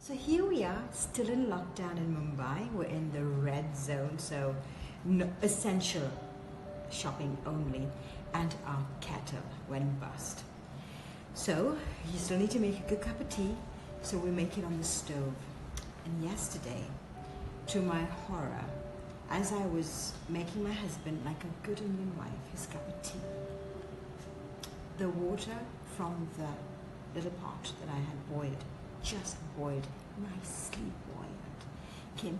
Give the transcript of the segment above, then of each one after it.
So here we are, still in lockdown in Mumbai. We're in the red zone, so no, essential shopping only, and our kettle went bust. So you still need to make a good cup of tea, so we make it on the stove. And yesterday, to my horror, as I was making my husband, like a good Indian wife, his cup of tea, the water from the little pot that I had boiled, just boiled, nicely boiled, came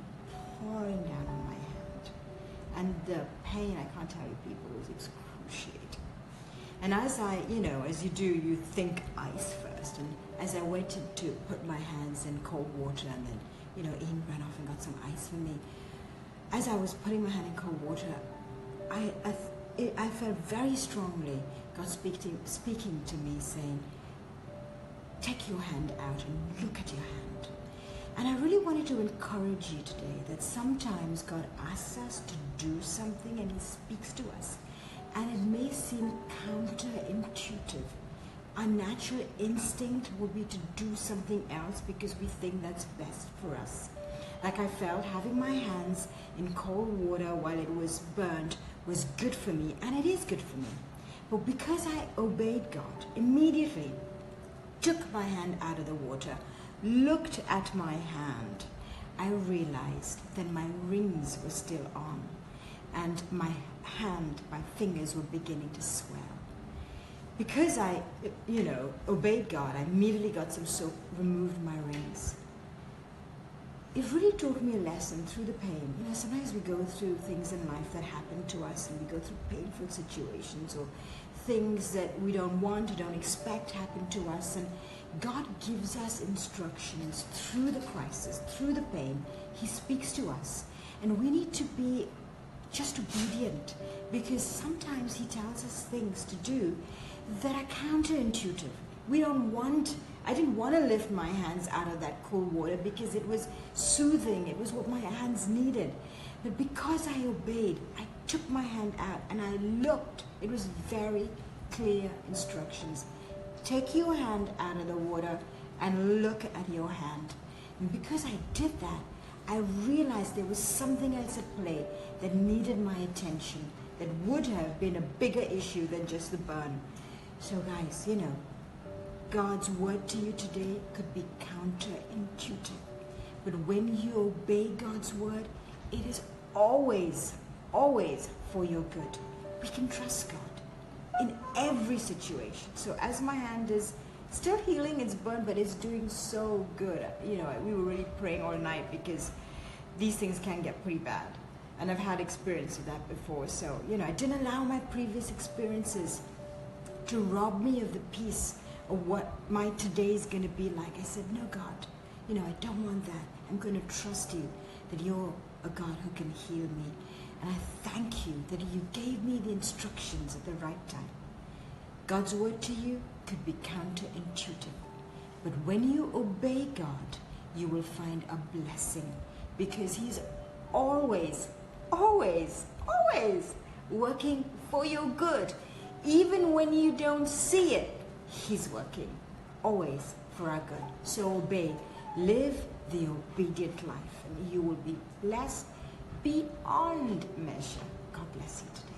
pouring down on my hand. And the pain, I can't tell you people, was excruciating. And as I, as you do, you think ice first. And as I waited to put my hands in cold water, and then, Ian ran off and got some ice for me. As I was putting my hand in cold water, I felt very strongly God speaking to me, saying, take your hand out and look at your hand. And I really wanted to encourage you today that sometimes God asks us to do something and He speaks to us. And it may seem counterintuitive. Our natural instinct will be to do something else because we think that's best for us. Like I felt having my hands in cold water while it was burnt was good for me, and it is good for me. But because I obeyed God, immediately took my hand out of the water, looked at my hand, I realized that my rings were still on, and my hand, my fingers were beginning to swell. Because I, obeyed God, I immediately got some soap, removed my rings. It really taught me a lesson through the pain. Sometimes we go through things in life that happen to us, and we go through painful situations or things that we don't want or don't expect happen to us. And God gives us instructions through the crisis, through the pain. He speaks to us. And we need to be just obedient, because sometimes He tells us things to do that are counterintuitive. I didn't want to lift my hands out of that cold water because it was soothing. It was what my hands needed. But because I obeyed, I took my hand out and I looked. It was very clear instructions. Take your hand out of the water and look at your hand. And because I did that, I realized there was something else at play that needed my attention, that would have been a bigger issue than just the burn. So guys, God's word to you today could be counterintuitive. But when you obey God's word, it is always, always for your good. We can trust God in every situation. So as my hand is still healing, it's burned, but it's doing so good. We were really praying all night because these things can get pretty bad. And I've had experience of that before. So, I didn't allow my previous experiences to rob me of the peace of what my today is going to be like. I said, no, God, I don't want that. I'm going to trust you that you're a God who can heal me. And I thank you that you gave me the instructions at the right time. God's word to you could be counterintuitive. But when you obey God, you will find a blessing, because He's always, always, always working for your good. Even when you don't see it, He's working always for our good. So obey. Live the obedient life, and you will be blessed beyond measure. God bless you today.